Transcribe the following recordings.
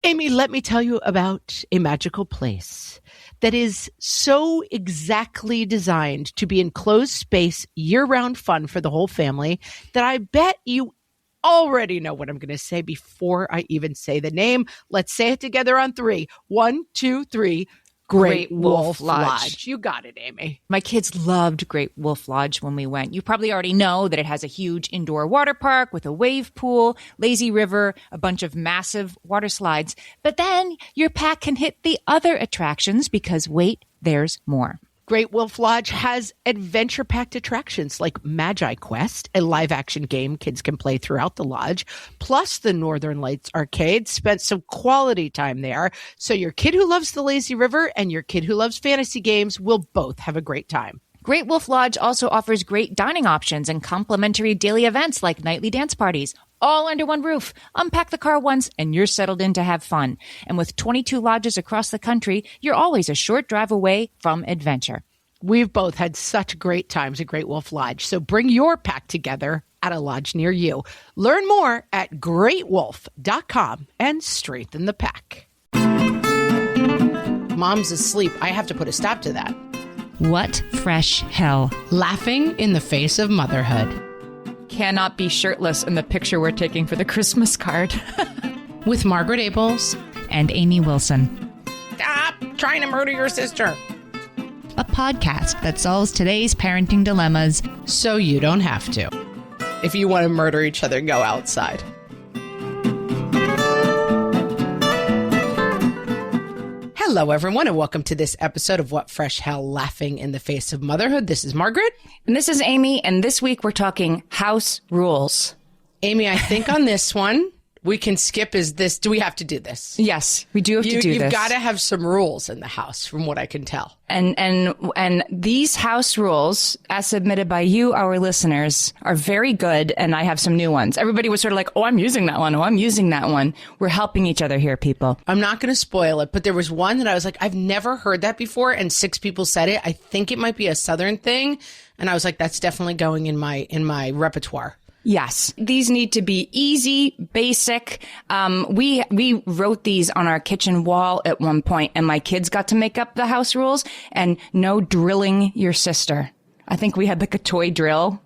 Amy, let me tell you about a magical place that is so exactly designed to be enclosed space, year-round fun for the whole family that I bet you already know what I'm going to say before I even say the name. Let's say it together on 3. 1, 2, 3. Great Wolf Lodge. You got it, Amy. My kids loved Great Wolf Lodge when we went. You probably already know that it has a huge indoor water park with a wave pool, lazy river, a bunch of massive water slides. But then your pack can hit the other attractions because, wait, there's more. Great Wolf Lodge has adventure-packed attractions like Magi Quest, a live-action game kids can play throughout the lodge, plus the Northern Lights Arcade. Spent some quality time there, so your kid who loves the lazy river and your kid who loves fantasy games will both have a great time. Great Wolf Lodge also offers great dining options and complimentary daily events like nightly dance parties, all under one roof. Unpack the car once and you're settled in to have fun. And with 22 lodges across the country, you're always a short drive away from adventure. We've both had such great times at Great Wolf Lodge, so bring your pack together at a lodge near you. Learn more at greatwolf.com and strengthen the pack. Mom's asleep. I have to put a stop to that. What fresh hell? Laughing in the face of motherhood. Cannot be shirtless in the picture we're taking for the Christmas card. With Margaret Abels and Amy Wilson. Stop trying to murder your sister. A podcast that solves today's parenting dilemmas so you don't have to. If you want to murder each other, go outside. Hello, everyone, and welcome to this episode of What Fresh Hell, Laughing in the Face of Motherhood. This is Margaret. And this is Amy, and this week we're talking house rules. Amy, I think on this one, we can skip do we have to do this? Yes, we do have to do this. You've got to have some rules in the house, from what I can tell. And these house rules, as submitted by you, our listeners, are very good, and I have some new ones. Everybody was sort of like, oh, I'm using that one. Oh, I'm using that one. We're helping each other here, people. I'm not going to spoil it, but there was one that I was like, I've never heard that before, and 6 people said it. I think it might be a Southern thing, and I was like, that's definitely going in my repertoire. Yes. These need to be easy, basic. We wrote these on our kitchen wall at one point, and my kids got to make up the house rules, and no drilling your sister. I think we had like a toy drill.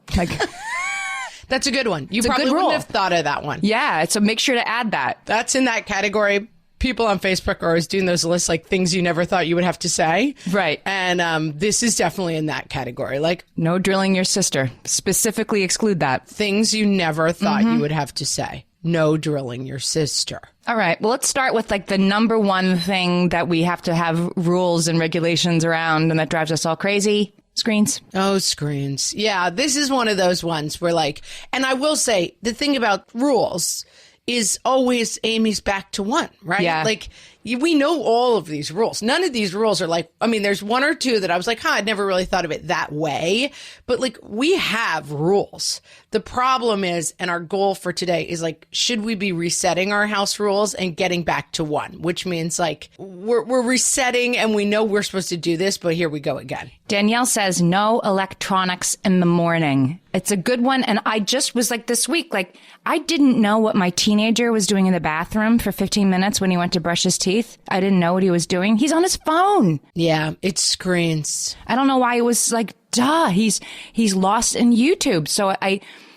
That's a good one. You probably wouldn't have thought of that one. Yeah. So make sure to add that. That's in that category. People on Facebook are always doing those lists, like things you never thought you would have to say. Right. And this is definitely in that category. Like, no drilling your sister. Specifically exclude that. Things you never thought you would have to say. No drilling your sister. All right. Well, let's start with like the number one thing that we have to have rules and regulations around and that drives us all crazy. Screens. Oh, screens. Yeah, this is one of those ones where like, and I will say the thing about rules is always Amy's back to one, right? Yeah. Like, we know all of these rules. None of these rules are like, I mean, there's one or two that I was like, I'd never really thought of it that way. But like, we have rules. The problem is, and our goal for today is like, should we be resetting our house rules and getting back to one? Which means like, we're resetting and we know we're supposed to do this, but here we go again. Danielle says no electronics in the morning. It's a good one. And I just was like this week, like, I didn't know what my teenager was doing in the bathroom for 15 minutes when he went to brush his teeth. I didn't know what he was doing. He's on his phone. Yeah, it's screens. I don't know why it was like, duh, he's lost in YouTube.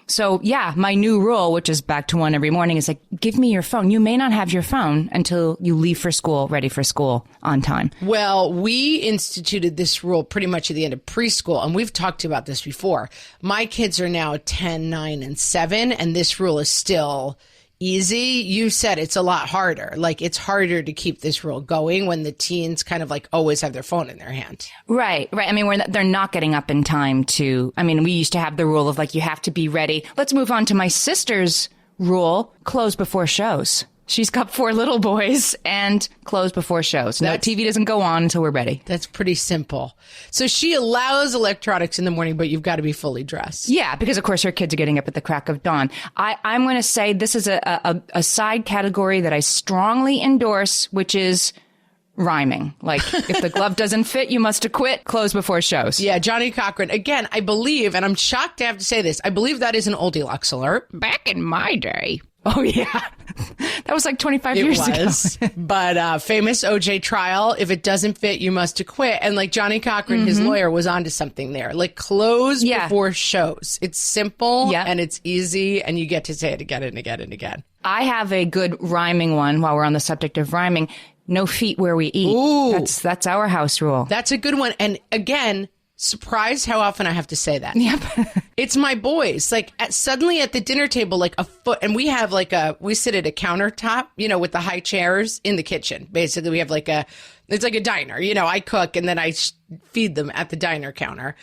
So yeah, my new rule, which is back to one every morning, is like, give me your phone. You may not have your phone until you leave for school, ready for school on time. Well, we instituted this rule pretty much at the end of preschool, and we've talked about this before. My kids are now 10, 9, and 7, and this rule is still easy. You said it's a lot harder. Like, it's harder to keep this rule going when the teens kind of like always have their phone in their hand. Right. I mean, they're not getting up in time we used to have the rule of like, you have to be ready. Let's move on to my sister's rule, close before shows. She's got 4 little boys and close before shows. No, TV doesn't go on until we're ready. That's pretty simple. So she allows electronics in the morning, but you've got to be fully dressed. Yeah, because of course her kids are getting up at the crack of dawn. I'm going to say this is a side category that I strongly endorse, which is rhyming. Like, if the glove doesn't fit, you must acquit. Close before shows. Yeah, Johnny Cochran. Again, I believe, and I'm shocked to have to say this, I believe that is an Oldilocks alert. Back in my day. Oh, yeah. That was like 25 years ago. But famous OJ trial, if it doesn't fit, you must acquit. And like Johnny Cochran, his lawyer, was onto something there. Like clothes before shows. It's simple and it's easy, and you get to say it again and again and again. I have a good rhyming one while we're on the subject of rhyming. No feet where we eat. Ooh. That's our house rule. That's a good one. And again, surprised how often I have to say that. Yep. It's my boys. Like suddenly at the dinner table, like a foot, and we have we sit at a countertop, with the high chairs in the kitchen. Basically, we have it's like a diner. I cook and then I feed them at the diner counter.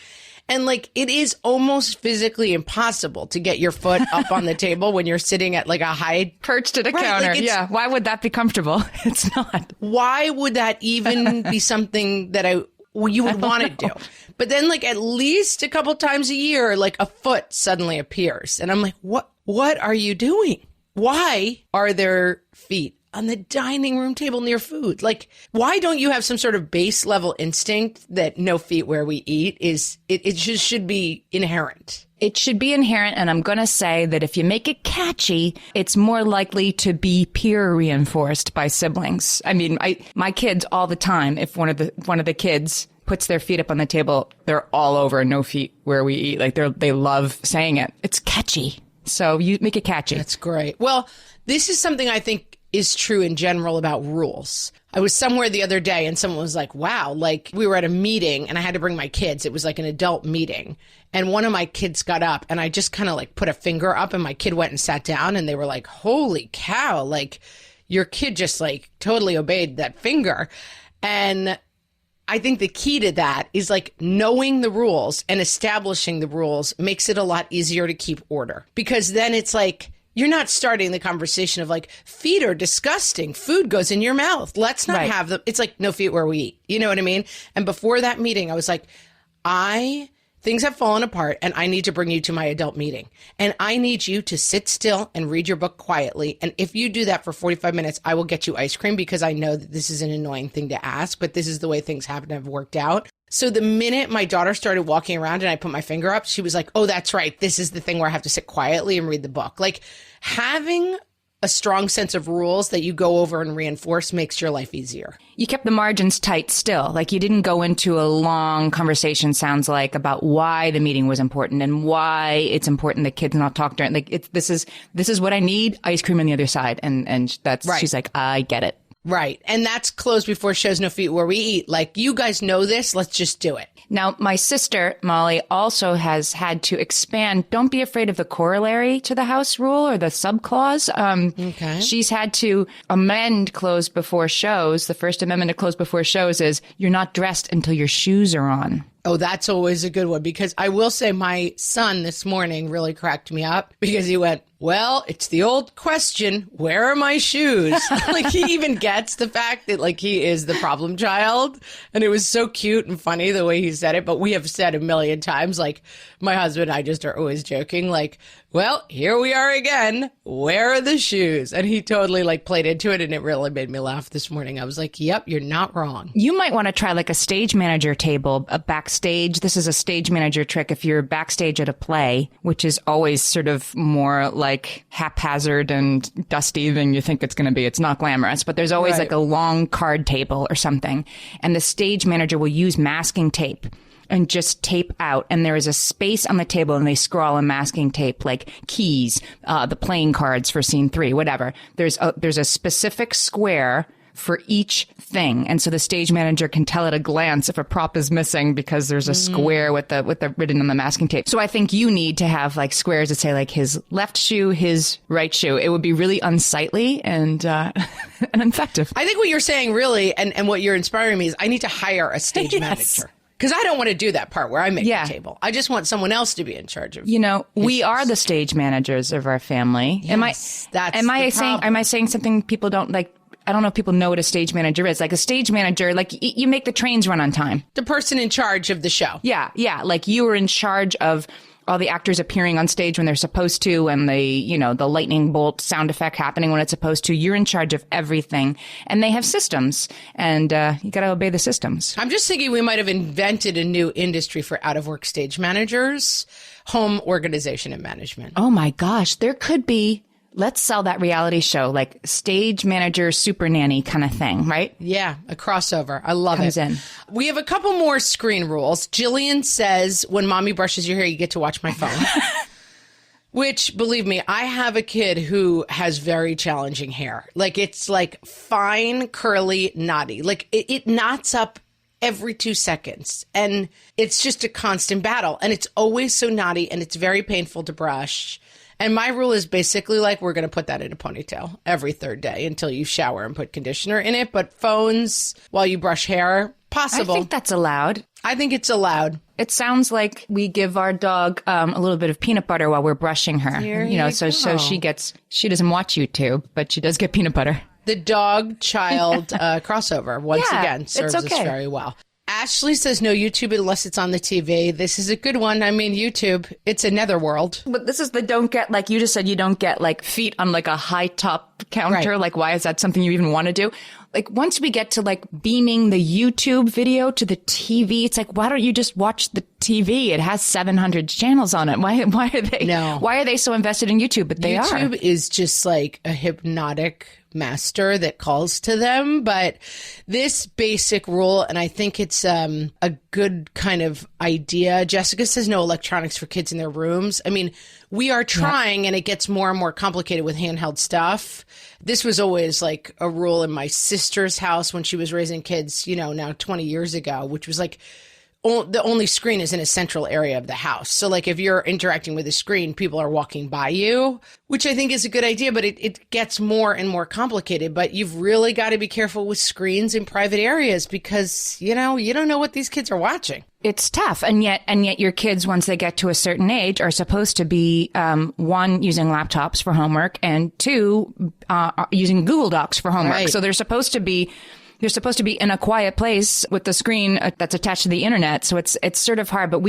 And like, it is almost physically impossible to get your foot up on the table when you're sitting at like a high perched at a counter. Yeah. Why would that be comfortable? It's not. Why would that even be something that you would want to do? But then like at least a couple times a year, like a foot suddenly appears. And I'm like, what are you doing? Why are there feet on the dining room table near food? Like, why don't you have some sort of base level instinct that no feet where we eat it just should be inherent? It should be inherent, and I'm going to say that if you make it catchy, it's more likely to be peer reinforced by siblings. I mean, my kids all the time, if one of the kids puts their feet up on the table, they're all over no feet where we eat. Like they love saying it. It's catchy. So you make it catchy. That's great. Well, this is something I think is true in general about rules. I was somewhere the other day and someone was like, wow, like we were at a meeting and I had to bring my kids. It was like an adult meeting. And one of my kids got up and I just kind of like put a finger up and my kid went and sat down and they were like, holy cow, like your kid just like totally obeyed that finger. And I think the key to that is like knowing the rules and establishing the rules makes it a lot easier to keep order, because then it's like, you're not starting the conversation of like, feet are disgusting. Food goes in your mouth. Let's not have them. It's like, no feet where we eat. You know what I mean? And before that meeting, I was like, things have fallen apart and I need to bring you to my adult meeting. And I need you to sit still and read your book quietly. And if you do that for 45 minutes, I will get you ice cream, because I know that this is an annoying thing to ask, but this is the way things happen to have worked out. So the minute my daughter started walking around and I put my finger up, she was like, oh, that's right. This is the thing where I have to sit quietly and read the book. Like having a strong sense of rules that you go over and reinforce makes your life easier. You kept the margins tight still. Like you didn't go into a long conversation, sounds like, about why the meeting was important and why it's important that kids not talk during. Like this is what I need. Ice cream on the other side, and that's right. She's like, I get it. Right. And that's closed before shows, no feet where we eat. Like, you guys know this. Let's just do it. Now, my sister, Molly, also has had to expand. Don't be afraid of the corollary to the house rule or the subclause. Okay. She's had to amend closed before shows. The First Amendment to closed before shows is you're not dressed until your shoes are on. Oh, that's always a good one, because I will say my son this morning really cracked me up because he went, well, it's the old question, where are my shoes? Like he even gets the fact that like he is the problem child. And it was so cute and funny the way he said it. But we have said a million times, like my husband and I just are always joking, like, well, here we are again. Where are the shoes? And he totally like played into it. And it really made me laugh this morning. I was like, yep, you're not wrong. You might want to try like a stage manager table, a backstage. This is a stage manager trick. If you're backstage at a play, which is always sort of more like haphazard and dusty than you think it's going to be. It's not glamorous, but there's always like a long card table or something. And the stage manager will use masking tape and just tape out. And there is a space on the table and they scrawl in masking tape, like keys, the playing cards for scene 3, whatever. There's a specific square for each thing. And so the stage manager can tell at a glance if a prop is missing because there's a square with the written on the masking tape. So I think you need to have like squares that say like his left shoe, his right shoe. It would be really unsightly and effective. I think what you're saying really, and what you're inspiring me is I need to hire a stage manager. Because I don't want to do that part where I make the table. I just want someone else to be in charge of. We are the stage managers of our family. Yes, am I saying something people don't like? I don't know if people know what a stage manager is. Like a stage manager, like you make the trains run on time. The person in charge of the show. Yeah. Like you are in charge of all the actors appearing on stage when they're supposed to, and the lightning bolt sound effect happening when it's supposed to. You're in charge of everything. And they have systems, and you got to obey the systems. I'm just thinking we might have invented a new industry for out-of-work stage managers, home organization and management. Oh my gosh, there could be Let's sell that reality show, like stage manager, super nanny kind of thing, right? Yeah, a crossover. I love Comes it. in. We have a couple more screen rules. Jillian says, when mommy brushes your hair, you get to watch my phone. Which, believe me, I have a kid who has very challenging hair. Like, it's like fine, curly, knotty. Like, it knots up every 2 seconds. And it's just a constant battle. And it's always so knotty, and it's very painful to brush. And my rule is basically like, we're going to put that in a ponytail every third day until you shower and put conditioner in it. But phones while you brush hair, possible. I think that's allowed. I think it's allowed. It sounds like we give our dog a little bit of peanut butter while we're brushing her. So she doesn't watch YouTube, but she does get peanut butter. The dog-child crossover, once again, serves us very well. Ashley says no YouTube unless it's on the TV. This is a good one. I mean, YouTube, it's a netherworld. But this is the don't get, like you just said, you don't get like feet on like a high top counter. Right. Like, why is that something you even want to do? Like, once we get to like beaming the YouTube video to the TV, it's like, why don't you just watch the TV? It has 700 channels on it. Why are they so invested in YouTube? But they YouTube is just like a hypnotic master that calls to them. But this basic rule, and I think it's a good kind of idea. Jessica says no electronics for kids in their rooms. I mean, we are trying, and it gets more and more complicated with handheld stuff. This was always like a rule in my sister's house when she was raising kids, now 20 years ago, which was like, the only screen is in a central area of the house. So like if you're interacting with a screen, people are walking by you, which I think is a good idea, but it gets more and more complicated. But you've really got to be careful with screens in private areas because, you don't know what these kids are watching. It's tough. And yet your kids, once they get to a certain age, are supposed to be, one, using laptops for homework, and two, using Google Docs for homework. Right. So they're supposed to be in a quiet place with the screen that's attached to the internet. So it's sort of hard, but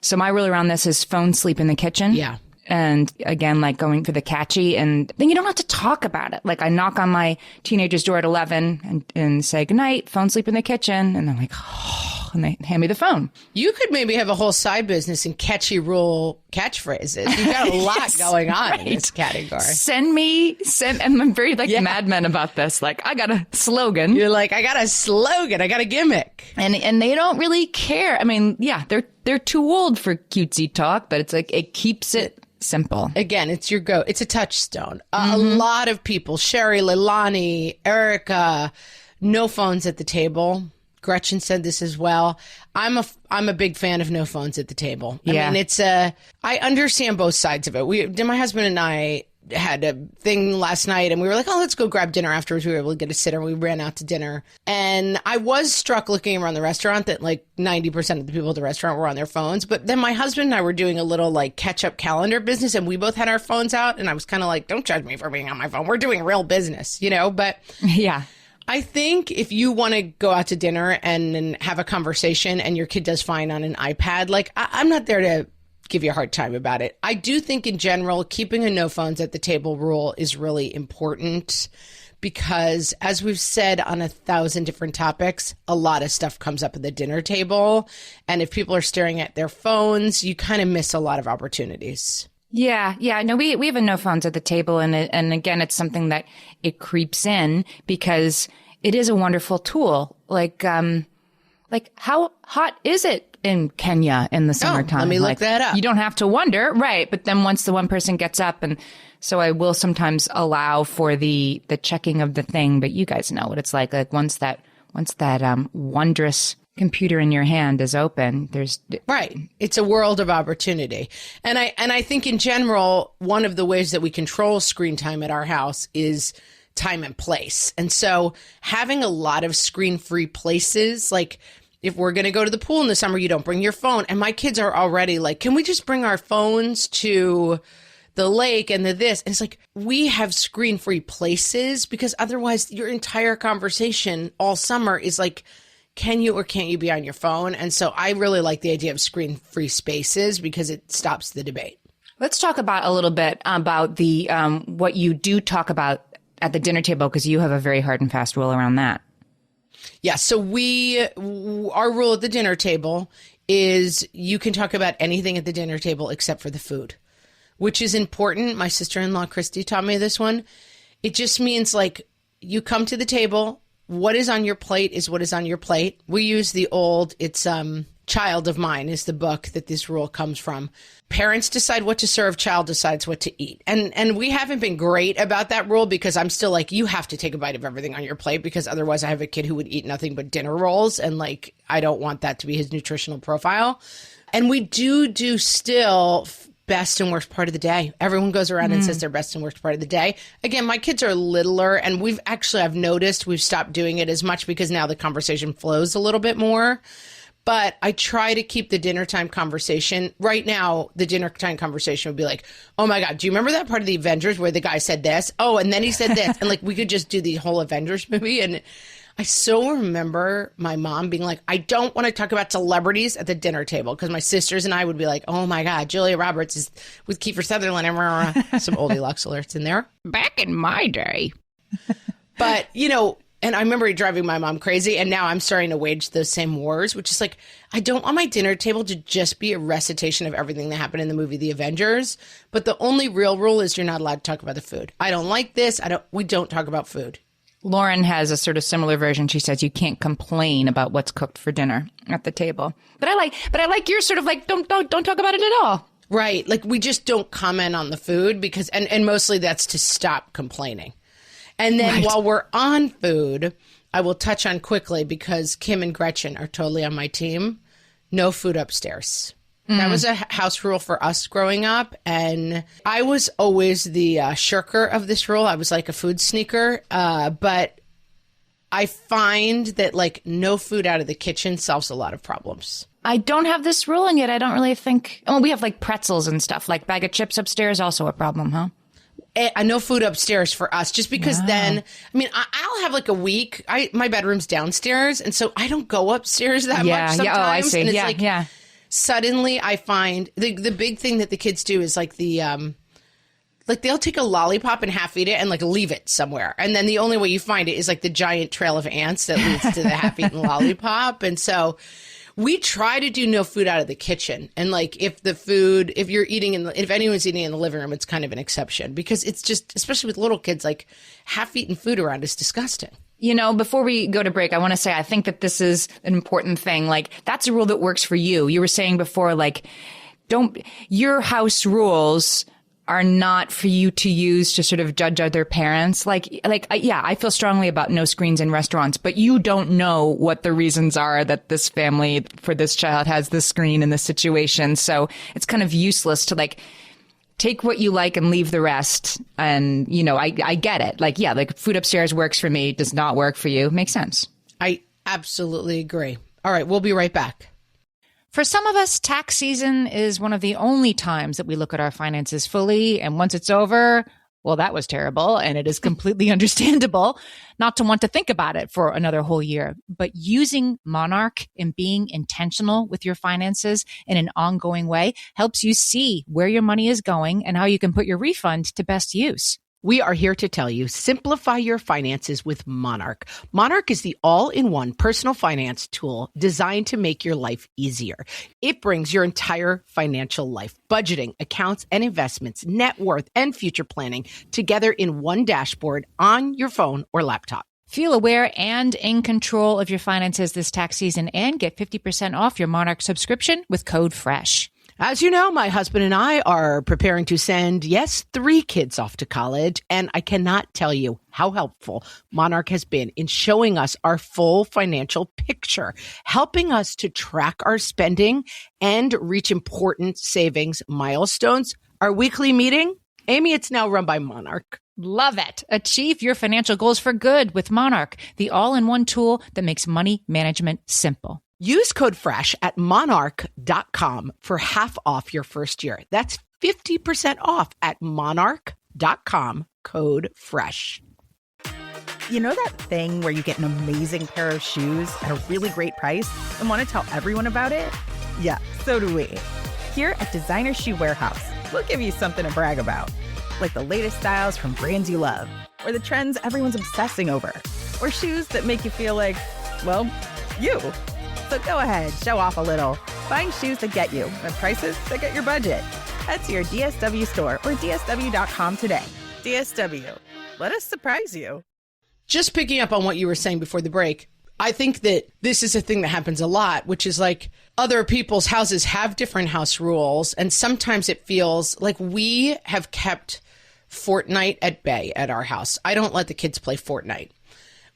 so my rule around this is phone sleep in the kitchen. Yeah. And again, like going for the catchy, and then you don't have to talk about it. Like I knock on my teenager's door at 11 and say, good night, phone sleep in the kitchen. And they're like, oh, and they hand me the phone. You could maybe have a whole side business in catchy rule catchphrases. You've got a lot going on in this category. Send, and I'm very Mad Men about this. Like, I got a slogan. You're like, I got a slogan. I got a gimmick. And they don't really care. I mean, yeah, they're too old for cutesy talk, but it's like, it keeps it simple. Again, it's it's a touchstone. A lot of people, Sherry, Leilani, Erica, no phones at the table. Gretchen said this as well. I'm a big fan of no phones at the table. I mean, I understand both sides of it. My husband and I had a thing last night and we were like, oh, let's go grab dinner afterwards. We were able to get a sitter. We ran out to dinner. And I was struck looking around the restaurant that like 90% of the people at the restaurant were on their phones. But then my husband and I were doing a little like catch up calendar business and we both had our phones out. And I was kind of like, don't judge me for being on my phone. We're doing real business, but yeah. I think if you want to go out to dinner and have a conversation and your kid does fine on an iPad, like I'm not there to give you a hard time about it. I do think in general, keeping a no phones at the table rule is really important because as we've said on 1,000 different topics, a lot of stuff comes up at the dinner table. And if people are staring at their phones, you kind of miss a lot of opportunities. Yeah. No, we have a no phones at the table. And again, it's something that it creeps in because it is a wonderful tool. Like how hot is it in Kenya in the summertime? Let me look that up. You don't have to wonder. Right. But then once the one person gets up, and so I will sometimes allow for the checking of the thing, but you guys know what it's like. Like once that wondrous computer in your hand is open, there's right. It's a world of opportunity. And I think in general, one of the ways that we control screen time at our house is time and place. And so having a lot of screen-free places, like if we're going to go to the pool in the summer, you don't bring your phone. And my kids are already like, can we just bring our phones to the lake and this? And it's like, we have screen-free places because otherwise your entire conversation all summer is like, can you or can't you be on your phone? And so I really like the idea of screen-free spaces because it stops the debate. Let's talk about a little bit about the what you do talk about at the dinner table, because you have a very hard and fast rule around that. Yeah. So our rule at the dinner table is you can talk about anything at the dinner table except for the food. which is important. My sister-in-law, Christy, taught me this one. It just means like you come to the table. What is on your plate is what is on your plate. We use the old, it's Child of Mine is the book that this rule comes from. Parents decide what to serve, child decides what to eat. And we haven't been great about that rule because I'm still like, you have to take a bite of everything on your plate because otherwise I have a kid who would eat nothing but dinner rolls. And like, I don't want that to be his nutritional profile. And we do still best and worst part of the day. Everyone goes around and says their best and worst part of the day. Again, my kids are littler and I've noticed we've stopped doing it as much because now the conversation flows a little bit more. But I try to keep the dinner time conversation. Right now, the dinner time conversation would be like, oh my God, do you remember that part of the Avengers where the guy said this? Oh, and then he said this. And like, we could just do the whole Avengers movie. And I so remember my mom being like, I don't want to talk about celebrities at the dinner table. Because my sisters and I would be like, oh my God, Julia Roberts is with Kiefer Sutherland. Some oldie Lux alerts in there. Back in my day. But, you know, and I remember it driving my mom crazy. And now I'm starting to wage those same wars, which is like, I don't want my dinner table to just be a recitation of everything that happened in the movie The Avengers. But the only real rule is you're not allowed to talk about the food. I don't like this. We don't talk about food. Lauren has a sort of similar version. She says you can't complain about what's cooked for dinner at the table. But I like your sort of like, don't talk about it at all. Right. Like we just don't comment on the food because, and mostly that's to stop complaining. And then while we're on food, I will touch on quickly because Kim and Gretchen are totally on my team. No food upstairs. That was a house rule for us growing up. And I was always the shirker of this rule. I was like a food sneaker. But I find that like no food out of the kitchen solves a lot of problems. I don't have this rule, and yet I don't really think... Oh, we have like pretzels and stuff. Like bag of chips upstairs, also a problem, huh? No food upstairs for us, just because then, I mean, I'll have like a week. My bedroom's downstairs, and so I don't go upstairs that much sometimes. Yeah, oh, I see. And it's suddenly I find the big thing that the kids do is like like they'll take a lollipop and half eat it and like leave it somewhere. And then the only way you find it is like the giant trail of ants that leads to the half-eaten lollipop. And so we try to do no food out of the kitchen. And like if anyone's eating in the living room, it's kind of an exception because it's just, especially with little kids, like half-eaten food around is disgusting. You know, before we go to break, I want to say I think that this is an important thing. Like that's a rule that works for you. You were saying before, like, your house rules are not for you to use to sort of judge other parents. I feel strongly about no screens in restaurants, but you don't know what the reasons are that this family for this child has this screen in this situation. So it's kind of useless to like take what you like and leave the rest. And, you know, I get it. Like, yeah, like food upstairs works for me, does not work for you. Makes sense. I absolutely agree. All right, we'll be right back. For some of us, tax season is one of the only times that we look at our finances fully. And once it's over, well, that was terrible. And it is completely understandable not to want to think about it for another whole year. But using Monarch and being intentional with your finances in an ongoing way helps you see where your money is going and how you can put your refund to best use. We are here to tell you, simplify your finances with Monarch. Monarch is the all-in-one personal finance tool designed to make your life easier. It brings your entire financial life, budgeting, accounts and investments, net worth, and future planning together in one dashboard on your phone or laptop. Feel aware and in control of your finances this tax season and get 50% off your Monarch subscription with code FRESH. As you know, my husband and I are preparing to send, 3 kids off to college, and I cannot tell you how helpful Monarch has been in showing us our full financial picture, helping us to track our spending and reach important savings milestones. Our weekly meeting, Amy, it's now run by Monarch. Love it. Achieve your financial goals for good with Monarch, the all-in-one tool that makes money management simple. Use code FRESH at monarch.com for half off your first year. That's 50% off at monarch.com, code FRESH. You know that thing where you get an amazing pair of shoes at a really great price and want to tell everyone about it? Yeah, so do we. Here at Designer Shoe Warehouse, we'll give you something to brag about, like the latest styles from brands you love, or the trends everyone's obsessing over, or shoes that make you feel like, well, you. So go ahead, show off a little. Find shoes that get you at prices that get your budget. Head to your DSW store or DSW.com today. DSW, let us surprise you. Just picking up on what you were saying before the break, I think that this is a thing that happens a lot, which is like other people's houses have different house rules. And sometimes it feels like we have kept Fortnite at bay at our house. I don't let the kids play Fortnite,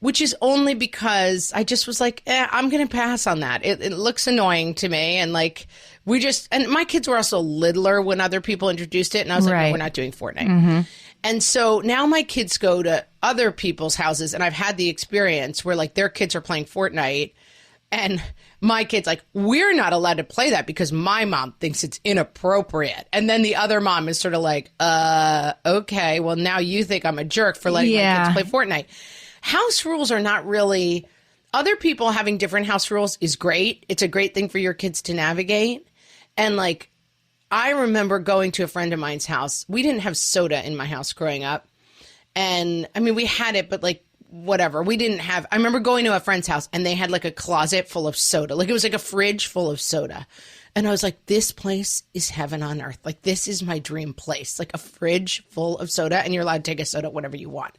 which is only because I just was like, I'm going to pass on that. It looks annoying to me. And like, and my kids were also littler when other people introduced it. And I was like, no, we're not doing Fortnite. Mm-hmm. And so now my kids go to other people's houses, and I've had the experience where like their kids are playing Fortnite, and my kid's like, we're not allowed to play that because my mom thinks it's inappropriate. And then the other mom is sort of like, okay, well, now you think I'm a jerk for letting my kids play Fortnite. House rules are not really, other people having different house rules is great. It's a great thing for your kids to navigate. And like, I remember going to a friend of mine's house. We didn't have soda in my house growing up. And I mean, we had it, but like, whatever. I remember going to a friend's house and they had like a closet full of soda. Like it was like a fridge full of soda. And I was like, this place is heaven on earth. Like this is my dream place. Like a fridge full of soda, and you're allowed to take a soda whenever you want.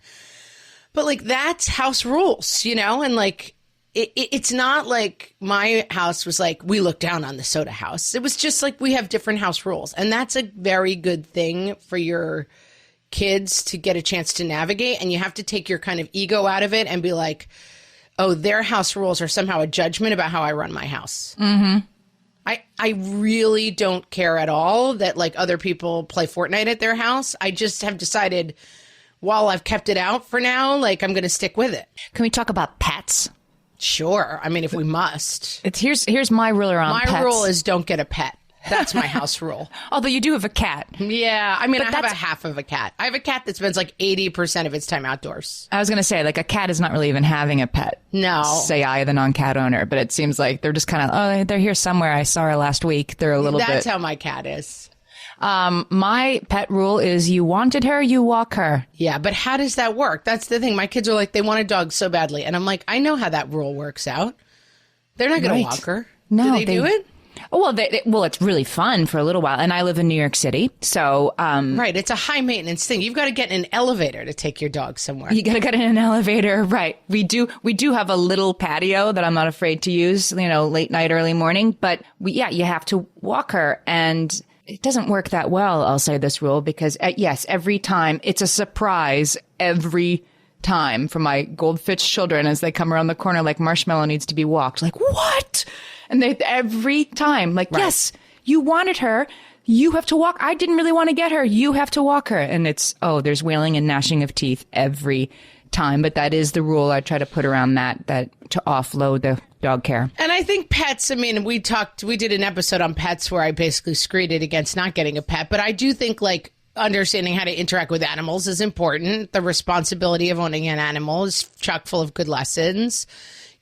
But like that's house rules, you know? And like, it's not like my house was like, we look down on the soda house. It was just like, we have different house rules. And that's a very good thing for your kids to get a chance to navigate. And you have to take your kind of ego out of it and be like, oh, their house rules are somehow a judgment about how I run my house. Mm-hmm. I really don't care at all that like other people play Fortnite at their house. I just have decided, while I've kept it out for now, like I'm going to stick with it. Can we talk about pets? Sure. I mean, if we must. Here's my rule around pets. My rule is don't get a pet. That's my house rule. Although you do have a cat. Yeah. I mean, I have a half of a cat. I have a cat that spends like 80% of its time outdoors. I was going to say, like, a cat is not really even having a pet. No. Say I, the non-cat owner. But it seems like they're just kind of, they're here somewhere. I saw her last week. They're a little bit. That's how my cat is. My pet rule is you wanted her, you walk her. Yeah, but how does that work? That's the thing. My kids are like, they want a dog so badly. And I'm like, I know how that rule works out. They're not going to walk her. No, do they do it? Well, it's really fun for a little while. And I live in New York City. So, right. It's a high maintenance thing. You've got to get in an elevator to take your dog somewhere. You got to get in an elevator. Right. We do have a little patio that I'm not afraid to use, late night, early morning. But you have to walk her. And it doesn't work that well, I'll say this rule, because yes, every time it's a surprise every time for my goldfinch children as they come around the corner, like Marshmallow needs to be walked. Like, what? And they every time, like, right. Yes, you wanted her. You have to walk. I didn't really want to get her. You have to walk her. And it's, there's wailing and gnashing of teeth every time. But that is the rule I try to put around that to offload the dog care. And I think pets, I mean, we did an episode on pets where I basically screeded against not getting a pet. But I do think like understanding how to interact with animals is important. The responsibility of owning an animal is chock full of good lessons.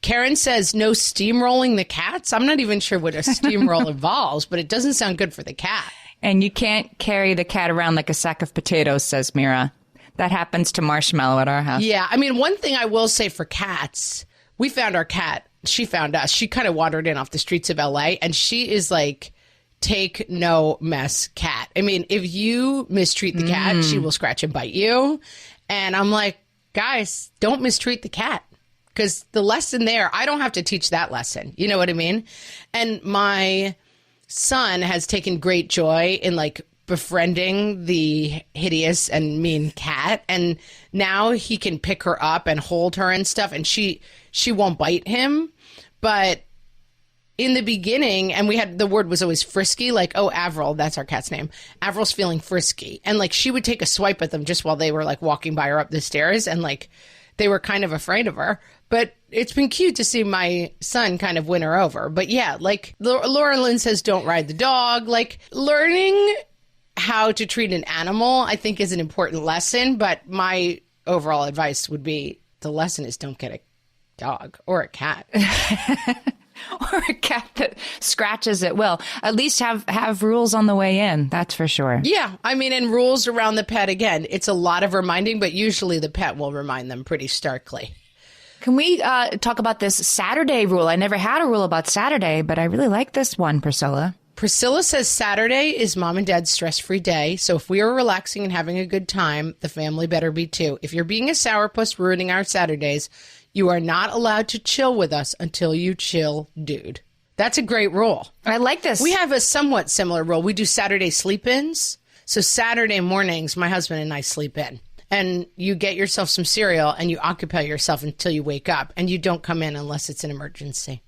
Karen says no steamrolling the cats. I'm not even sure what a steamroll involves, but it doesn't sound good for the cat. And you can't carry the cat around like a sack of potatoes, says Mira. That happens to Marshmallow at our house. Yeah. I mean, one thing I will say for cats, we found our cat. She found us. She kind of wandered in off the streets of LA, and she is like, take no mess cat. I mean, if you mistreat the cat, she will scratch and bite you. And I'm like, guys, don't mistreat the cat. Because the lesson there, I don't have to teach that lesson. You know what I mean? And my son has taken great joy in like befriending the hideous and mean cat. And now he can pick her up and hold her and stuff. And she won't bite him. But in the beginning, and the word was always frisky, like, oh, Avril, that's our cat's name. Avril's feeling frisky. And like she would take a swipe at them just while they were like walking by her up the stairs. And like they were kind of afraid of her. But it's been cute to see my son kind of win her over. But yeah, like Laura Lynn says, don't ride the dog. Like learning how to treat an animal, I think, is an important lesson. But my overall advice would be the lesson is don't get a dog or a cat. Or a cat that scratches at will. At least have rules on the way in. That's for sure. Yeah. I mean, and rules around the pet, again, it's a lot of reminding, but usually the pet will remind them pretty starkly. Can we talk about this Saturday rule? I never had a rule about Saturday, but I really like this one, Priscilla. Priscilla says Saturday is mom and dad's stress-free day. So if we are relaxing and having a good time, the family better be too. If you're being a sourpuss ruining our Saturdays, you are not allowed to chill with us until you chill, dude. That's a great rule. I like this. We have a somewhat similar rule. We do Saturday sleep-ins. So Saturday mornings, my husband and I sleep in. And you get yourself some cereal and you occupy yourself until you wake up. And you don't come in unless it's an emergency.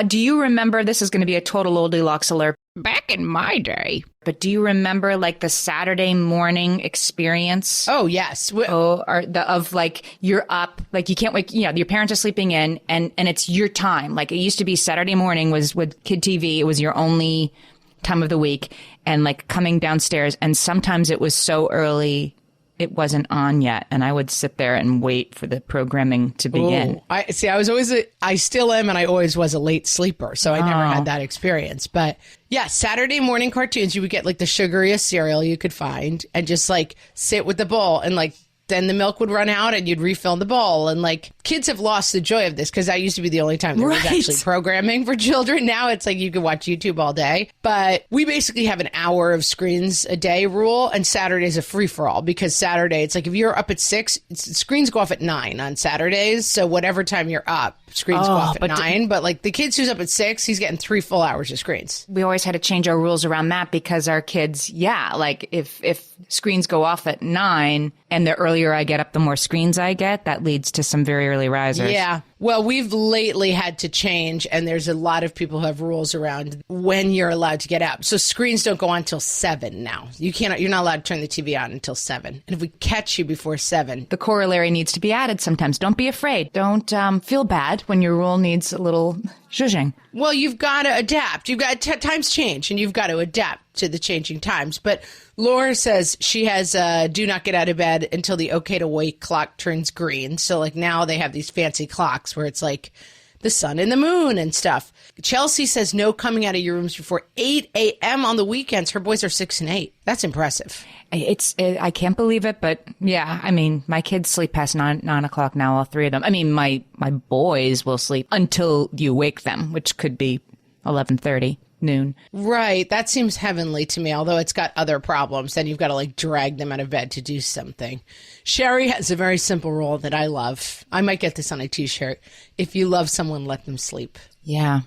Do you remember, this is going to be a total Goldilocks alert, back in my day, but do you remember like the Saturday morning experience? Oh, yes. Of like, you're up, like you can't wake, your parents are sleeping in and it's your time. Like it used to be Saturday morning was with Kid TV. It was your only time of the week and like coming downstairs. And sometimes it was so early it wasn't on yet, and I would sit there and wait for the programming to begin. I still am, and I always was a late sleeper, so I never had that experience. But yeah, Saturday morning cartoons, you would get like the sugariest cereal you could find, and just like sit with the bowl, and like then the milk would run out, and you'd refill the bowl. And like kids have lost the joy of this because that used to be the only time there was actually programming for children. Now it's like you can watch YouTube all day. But we basically have an hour of screens a day rule, and Saturday's a free for all because Saturday it's like if you're up at 6, screens go off at 9 on Saturdays. So whatever time you're up, screens go off at 9. But like the kids who's up at 6, he's getting 3 full hours of screens. We always had to change our rules around that because our kids, like if screens go off at 9 and the earlier I get up, the more screens I get, that leads to some very early risers. Yeah. Well, we've lately had to change, and there's a lot of people who have rules around when you're allowed to get up. So screens don't go on until 7 now. You're not allowed to turn the TV on until 7. And if we catch you before 7, the corollary needs to be added sometimes. Don't be afraid. Don't feel bad when your rule needs a little zhuzhing. Well, you've got to adapt. You've got times change, and you've got to adapt to the changing times. But Laura says she has do not get out of bed until the okay to wake clock turns green. So like now they have these fancy clocks where it's like the sun and the moon and stuff. Chelsea says no coming out of your rooms before 8 a.m. on the weekends. Her boys are 6 and 8. That's impressive. I can't believe it, but yeah, I mean, my kids sleep past 9 o'clock now, all 3 of them. I mean, my boys will sleep until you wake them, which could be 11:30. Noon. Right. That seems heavenly to me, although it's got other problems. Then you've got to like drag them out of bed to do something. Sherry has a very simple rule that I love. I might get this on a t-shirt. If you love someone, let them sleep. Yeah.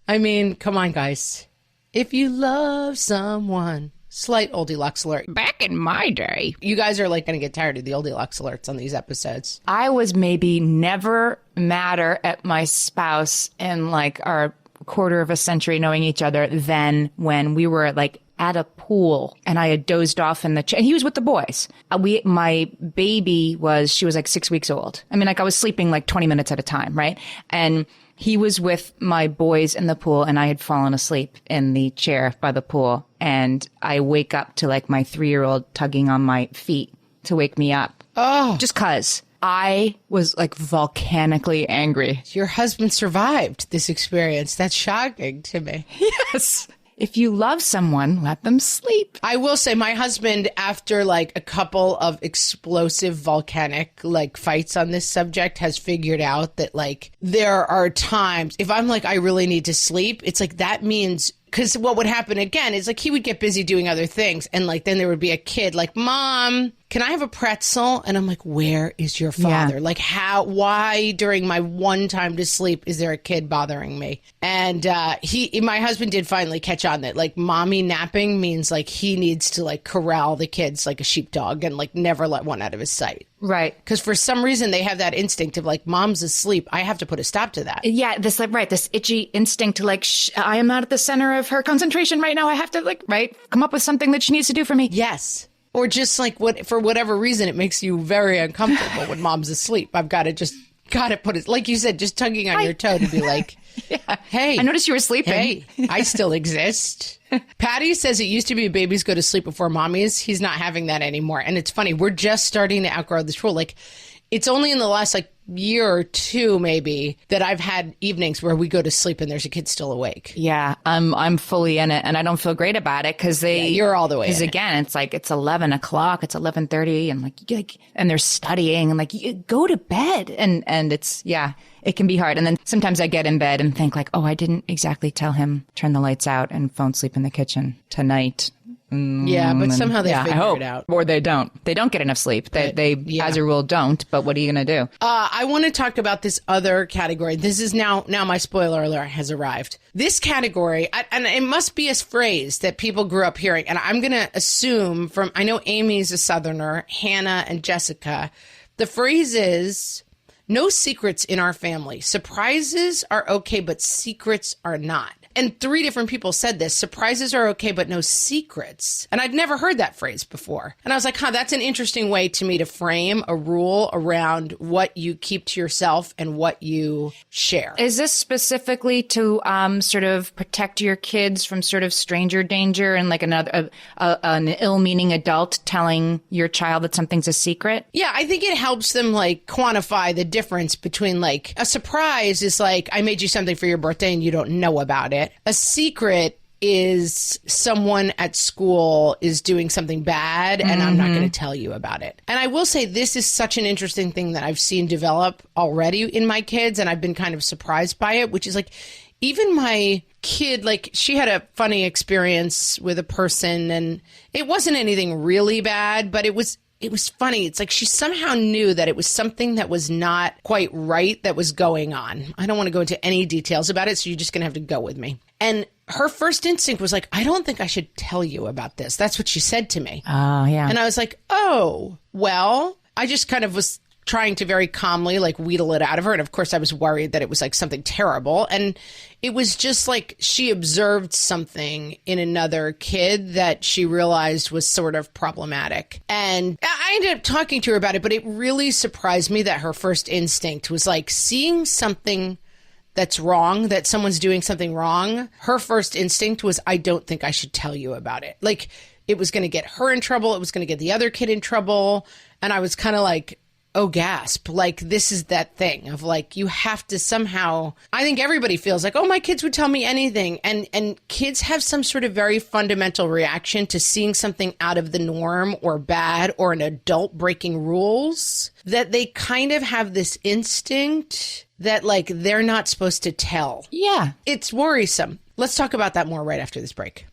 I mean, come on, guys. If you love someone. Slight Goldilocks alert. Back in my day. You guys are like going to get tired of the Goldilocks alerts on these episodes. I was maybe never madder at my spouse in like our quarter of a century knowing each other than when we were like at a pool and I had dozed off in the chair. And he was with the boys. My baby she was like 6 weeks old. I mean, like I was sleeping like 20 minutes at a time, right? And he was with my boys in the pool and I had fallen asleep in the chair by the pool. And I wake up to like my 3-year-old tugging on my feet to wake me up. Oh. Just 'cause. I was like volcanically angry. Your husband survived this experience. That's shocking to me. Yes. If you love someone, let them sleep. I will say my husband, after like a couple of explosive volcanic like fights on this subject, has figured out that like there are times if I'm like, I really need to sleep, it's like that means because what would happen again is like he would get busy doing other things. And like then there would be a kid like, Mom, can I have a pretzel? And I'm like, where is your father? Yeah. Like why during my one time to sleep is there a kid bothering me? And my husband did finally catch on that like mommy napping means like he needs to like corral the kids like a sheepdog and like never let one out of his sight. Right. Because for some reason they have that instinct of like, mom's asleep. I have to put a stop to that. Yeah. This itchy instinct to like, I am not at the center of her concentration right now. I have to like, come up with something that she needs to do for me. Yes. Or just like for whatever reason, it makes you very uncomfortable when mom's asleep. I've got to put it, like you said, just tugging on your toe to be like, yeah. Hey. I noticed you were sleeping. Hey, I still exist. Patty says it used to be babies go to sleep before mommies. He's not having that anymore. And it's funny. We're just starting to outgrow this rule. Like it's only in the last like year or two maybe that I've had evenings where we go to sleep and there's a kid still awake. Yeah, I'm fully in it, and I don't feel great about it because you're all the way. Because again, it's like it's 11 o'clock, it's 11:30, and and they're studying, and you go to bed, and it's it can be hard. And then sometimes I get in bed and think like, oh, I didn't exactly tell him turn the lights out and phone sleep in the kitchen tonight. Yeah, but somehow they figure it out. Or they don't. They don't get enough sleep. They as a rule, don't. But what are you going to do? I want to talk about this other category. This is now my spoiler alert has arrived. This category, and it must be a phrase that people grew up hearing. And I'm going to assume I know Amy's a Southerner, Hannah and Jessica. The phrase is, no secrets in our family. Surprises are okay, but secrets are not. And 3 different people said this. Surprises are okay, but no secrets. And I'd never heard that phrase before. And I was like, that's an interesting way to me to frame a rule around what you keep to yourself and what you share. Is this specifically to sort of protect your kids from sort of stranger danger and like an ill-meaning adult telling your child that something's a secret? Yeah, I think it helps them quantify the difference between a surprise is I made you something for your birthday and you don't know about it. A secret is someone at school is doing something bad and I'm not going to tell you about it. And I will say this is such an interesting thing that I've seen develop already in my kids, and I've been kind of surprised by it, which is even my kid, she had a funny experience with a person, and it wasn't anything really bad, but it was funny. It's she somehow knew that it was something that was not quite right that was going on. I don't want to go into any details about it, so you're just going to have to go with me. And her first instinct was I don't think I should tell you about this. That's what she said to me. Oh, yeah. And I was like, oh, well, I just kind of was trying to very calmly wheedle it out of her. And of course I was worried that it was something terrible. And it was just she observed something in another kid that she realized was sort of problematic. And I ended up talking to her about it, but it really surprised me that her first instinct was seeing something that's wrong, that someone's doing something wrong. Her first instinct was, I don't think I should tell you about it. It was going to get her in trouble. It was going to get the other kid in trouble. And I was kind of oh, gasp. This is that thing of you have to somehow, I think everybody feels oh, my kids would tell me anything. And kids have some sort of very fundamental reaction to seeing something out of the norm or bad or an adult breaking rules, that they kind of have this instinct that they're not supposed to tell. Yeah. It's worrisome. Let's talk about that more right after this break.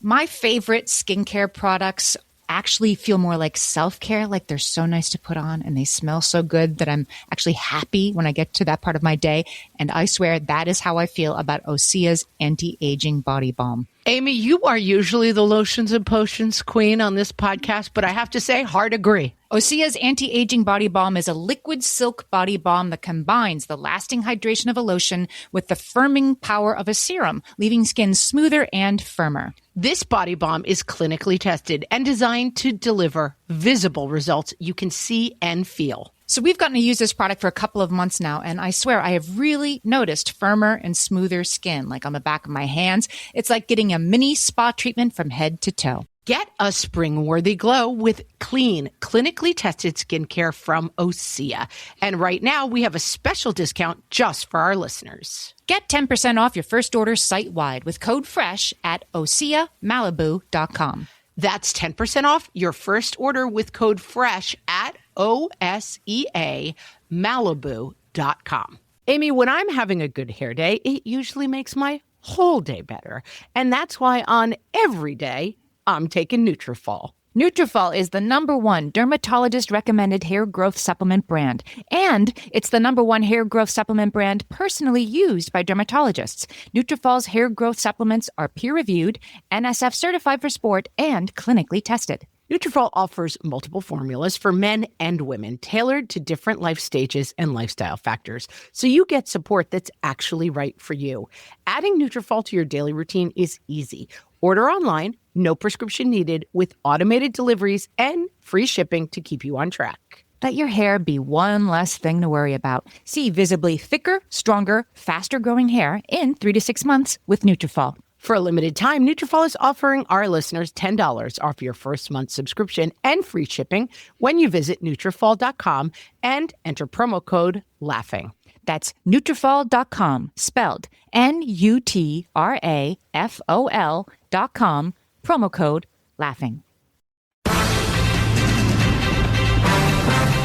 My favorite skincare products actually feel more like self-care, they're so nice to put on and they smell so good that I'm actually happy when I get to that part of my day. And I swear that is how I feel about Osea's anti-aging body balm. Amy, you are usually the lotions and potions queen on this podcast, but I have to say, hard agree. Osea's anti-aging body balm is a liquid silk body balm that combines the lasting hydration of a lotion with the firming power of a serum, leaving skin smoother and firmer. This body balm is clinically tested and designed to deliver visible results you can see and feel. So we've gotten to use this product for a couple of months now, and I swear I have really noticed firmer and smoother skin, on the back of my hands. It's like getting a mini spa treatment from head to toe. Get a spring-worthy glow with clean, clinically tested skincare from Osea. And right now, we have a special discount just for our listeners. Get 10% off your first order site-wide with code FRESH at OseaMalibu.com. That's 10% off your first order with code FRESH at OSEAMalibu.com. Amy, when I'm having a good hair day, it usually makes my whole day better. And that's why on every day, I'm taking Nutrafol. Nutrafol is the #1 dermatologist-recommended hair growth supplement brand, and it's the #1 hair growth supplement brand personally used by dermatologists. Nutrafol's hair growth supplements are peer-reviewed, NSF certified for sport, and clinically tested. Nutrafol offers multiple formulas for men and women, tailored to different life stages and lifestyle factors, so you get support that's actually right for you. Adding Nutrafol to your daily routine is easy. Order online, no prescription needed, with automated deliveries and free shipping to keep you on track. Let your hair be one less thing to worry about. See visibly thicker, stronger, faster-growing hair in 3 to 6 months with Nutrafol. For a limited time, Nutrafol is offering our listeners $10 off your first month subscription and free shipping when you visit Nutrafol.com and enter promo code LAUGHING. That's Nutrafol.com, spelled Nutrafol.com, promo code LAUGHING.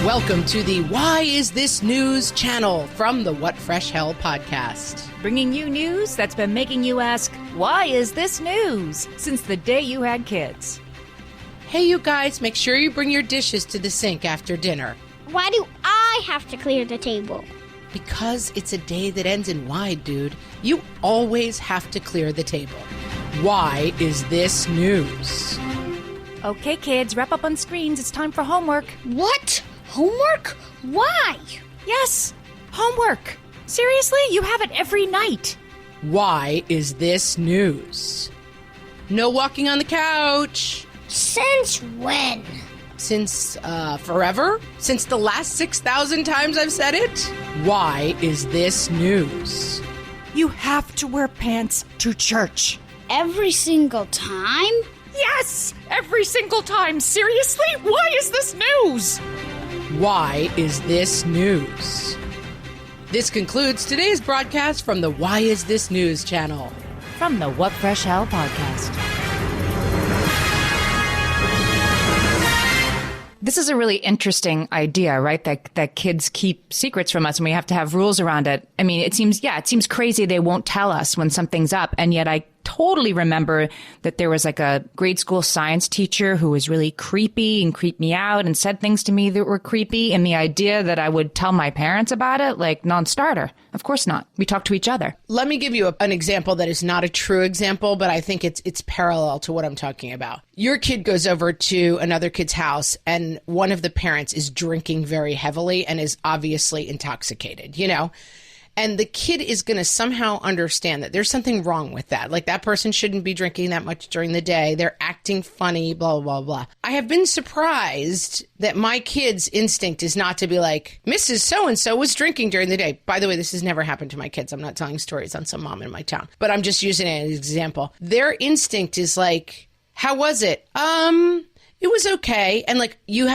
Welcome to the Why Is This News channel from the What Fresh Hell podcast. Bringing you news that's been making you ask, why is this news? Since the day you had kids. Hey, you guys, make sure you bring your dishes to the sink after dinner. Why do I have to clear the table? Because it's a day that ends in Y, dude. You always have to clear the table. Why is this news? Okay, kids, wrap up on screens. It's time for homework. What? Homework? Why? Yes, homework. Seriously? You have it every night. Why is this news? No walking on the couch. Since when? Since, forever? Since the last 6,000 times I've said it? Why is this news? You have to wear pants to church. Every single time? Yes, every single time. Seriously? Why is this news? Why is this news? This concludes today's broadcast from the Why Is This News channel. From the What Fresh Hell podcast. This is a really interesting idea, right? That kids keep secrets from us and we have to have rules around it. I mean, it seems crazy they won't tell us when something's up. And yet I totally remember that there was like a grade school science teacher who was really creepy and creeped me out and said things to me that were creepy. And the idea that I would tell my parents about it, like non-starter. Of course not. We talk to each other. Let me give you an example that is not a true example, but I think it's parallel to what I'm talking about. Your kid goes over to another kid's house and one of the parents is drinking very heavily and is obviously intoxicated, you know? And the kid is going to somehow understand that there's something wrong with that. Like that person shouldn't be drinking that much during the day. They're acting funny, blah, blah, blah. I have been surprised that my kid's instinct is not to be like, Mrs. So-and-so was drinking during the day. By the way, this has never happened to my kids. I'm not telling stories on some mom in my town, but I'm just using it as an example. Their instinct is like, how was it? It was okay. And like, you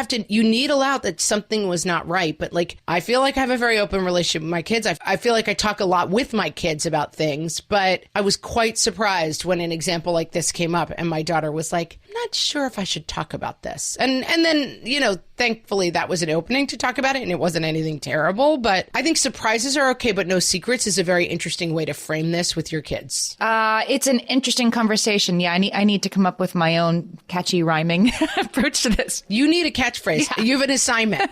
need allow that something was not right. But like, I feel like I have a very open relationship with my kids. I feel like I talk a lot with my kids about things, but I was quite surprised when an example like this came up and my daughter was like, I'm not sure if I should talk about this. And then, you know, thankfully that was an opening to talk about it and it wasn't anything terrible. But I think surprises are okay, but no secrets is a very interesting way to frame this with your kids. It's an interesting conversation. Yeah, I need to come up with my own catchy rhyming approach to this. You need a catchphrase. Yeah. You have an assignment.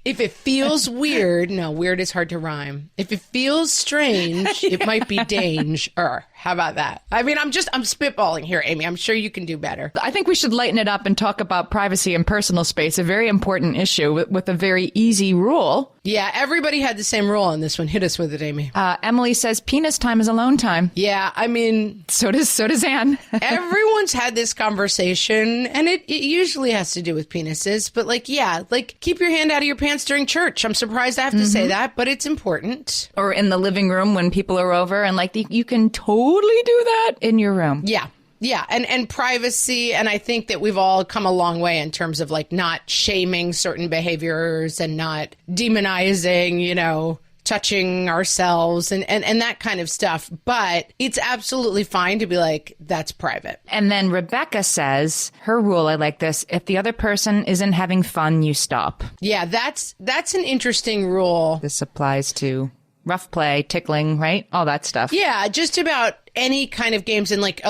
If it feels weird, no, weird is hard to rhyme. If it feels strange, yeah. It might be danger. How about that? I mean, I'm spitballing here, Amy. I'm sure you can do better. I think we should lighten it up and talk about privacy and personal space, a very important issue with a very easy rule. Yeah, everybody had the same rule on this one. Hit us with it, Amy. Emily says penis time is alone time. Yeah, I mean... So does Anne. Everyone's had this conversation, and it usually has to do with penises. But like, yeah, like keep your hand out of your pants during church. I'm surprised I have to say that, but it's important. Or in the living room when people are over, and like you can totally do that in your room. Yeah. Yeah. And privacy. And I think that we've all come a long way in terms of like not shaming certain behaviors and not demonizing, you know, touching ourselves and that kind of stuff. But it's absolutely fine to be like, that's private. And then Rebecca says, her rule, I like this, if the other person isn't having fun, you stop. Yeah, that's an interesting rule. This applies to rough play, tickling, right? All that stuff. Yeah, just about any kind of games. And like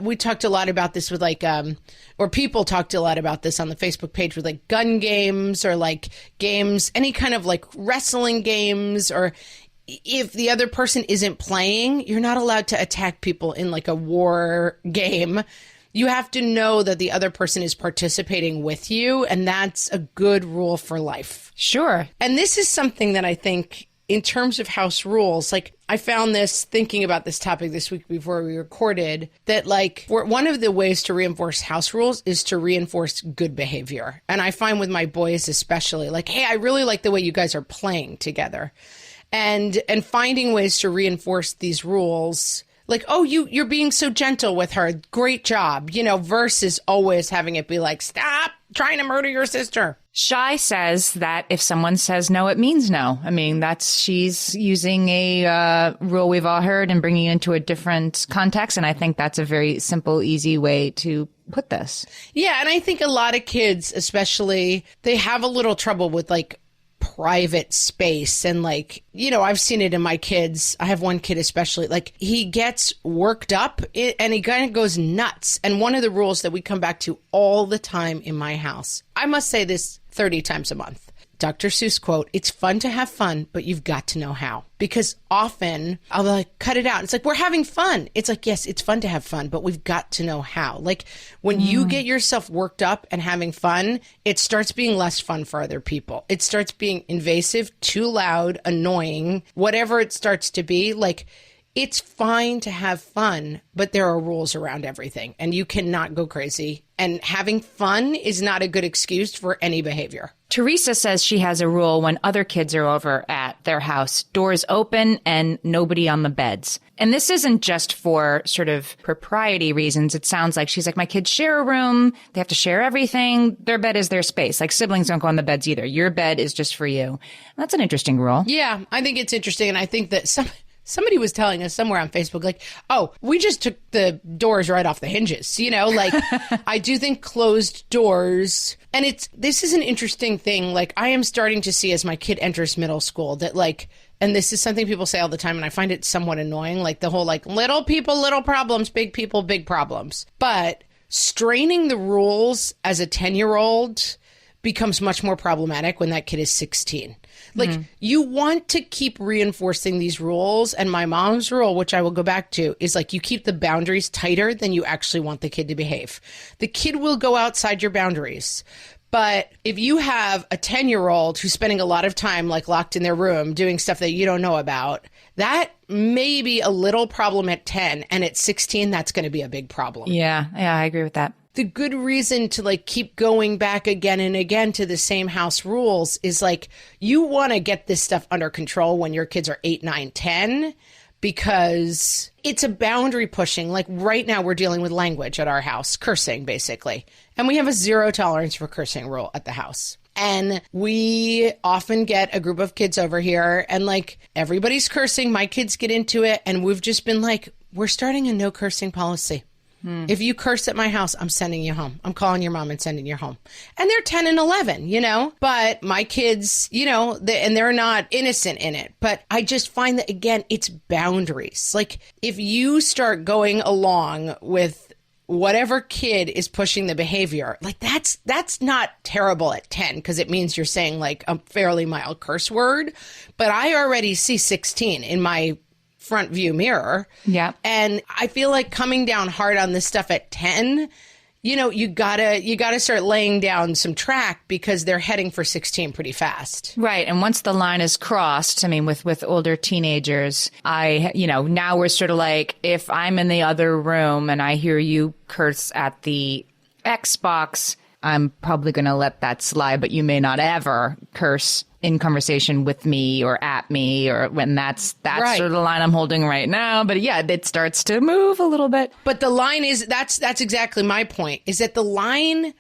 we talked a lot about this with like, or people talked a lot about this on the Facebook page with like gun games or like games, any kind of like wrestling games, or if the other person isn't playing, you're not allowed to attack people in like a war game. You have to know that the other person is participating with you. And that's a good rule for life. Sure. And this is something that I think in terms of house rules, like I found this thinking about this topic this week before we recorded, that like one of the ways to reinforce house rules is to reinforce good behavior. And I find with my boys especially, like, hey, I really like the way you guys are playing together. And finding ways to reinforce these rules. like, oh, you're being so gentle with her. Great job, versus always having it be like, stop trying to murder your sister. Shy says that if someone says no, it means no. I mean, she's using a rule we've all heard and bringing it into a different context. And I think that's a very simple, easy way to put this. Yeah. And I think a lot of kids, especially, they have a little trouble with like private space. And like, I've seen it in my kids. I have one kid especially, like he gets worked up and he kind of goes nuts. And one of the rules that we come back to all the time in my house, I must say this 30 times a month. Dr. Seuss quote, "It's fun to have fun, but you've got to know how." Because often I'll like cut it out. It's like, we're having fun. It's like, yes, it's fun to have fun, but we've got to know how. Like when you get yourself worked up and having fun, it starts being less fun for other people. It starts being invasive, too loud, annoying, whatever it starts to be. Like, it's fine to have fun, but there are rules around everything and you cannot go crazy. And having fun is not a good excuse for any behavior. Teresa says she has a rule when other kids are over at their house, doors open and nobody on the beds. And this isn't just for sort of propriety reasons. It sounds like she's like, my kids share a room. They have to share everything. Their bed is their space. Like siblings don't go on the beds either. Your bed is just for you. That's an interesting rule. Yeah, I think it's interesting. And I think that somebody was telling us somewhere on Facebook, like, oh, we just took the doors right off the hinges. Like I do think closed doors. And this is an interesting thing. Like I am starting to see as my kid enters middle school that like, and this is something people say all the time, and I find it somewhat annoying, like the whole like little people, little problems, big people, big problems. But straining the rules as a 10-year-old becomes much more problematic when that kid is 16. Like you want to keep reinforcing these rules. And my mom's rule, which I will go back to, is like you keep the boundaries tighter than you actually want the kid to behave. The kid will go outside your boundaries. But if you have a 10-year-old who's spending a lot of time like locked in their room doing stuff that you don't know about, that may be a little problem at 10. And at 16, that's going to be a big problem. Yeah, I agree with that. The good reason to like keep going back again and again to the same house rules is like you want to get this stuff under control when your kids are 8, 9, 10, because it's a boundary pushing. Like right now we're dealing with language at our house, cursing basically. And we have a 0 tolerance for cursing rule at the house. And we often get a group of kids over here and like everybody's cursing. My kids get into it. And we've just been like, we're starting a no cursing policy. If you curse at my house, I'm sending you home. I'm calling your mom and sending you home. And they're 10 and 11, but my kids, and they're not innocent in it. But I just find that, again, it's boundaries. Like if you start going along with whatever kid is pushing the behavior, like that's not terrible at 10 because it means you're saying like a fairly mild curse word. But I already see 16 in my front view mirror. Yeah. And I feel like coming down hard on this stuff at 10, you gotta start laying down some track because they're heading for 16 pretty fast. Right. And once the line is crossed, I mean, with older teenagers, now we're sort of like, if I'm in the other room and I hear you curse at the Xbox, I'm probably going to let that slide, but you may not ever curse in conversation with me or at me, or when that's right. Sort of the line I'm holding right now. But yeah, it starts to move a little bit. But the line is, that's exactly my point, is that the line,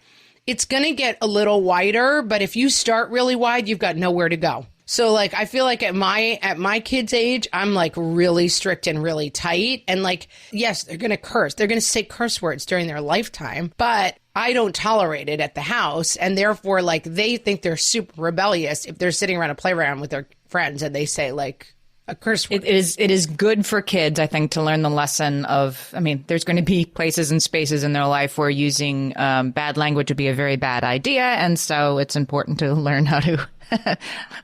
it's going to get a little wider, but if you start really wide, you've got nowhere to go. So like, I feel like at my kid's age, I'm like really strict and really tight. And like, yes, they're going to curse. They're going to say curse words during their lifetime, but I don't tolerate it at the house. And therefore, like, they think they're super rebellious if they're sitting around a playground with their friends and they say like a curse word. It is good for kids, I think, to learn the lesson of, I mean, there's going to be places and spaces in their life where using bad language would be a very bad idea. And so it's important to learn how to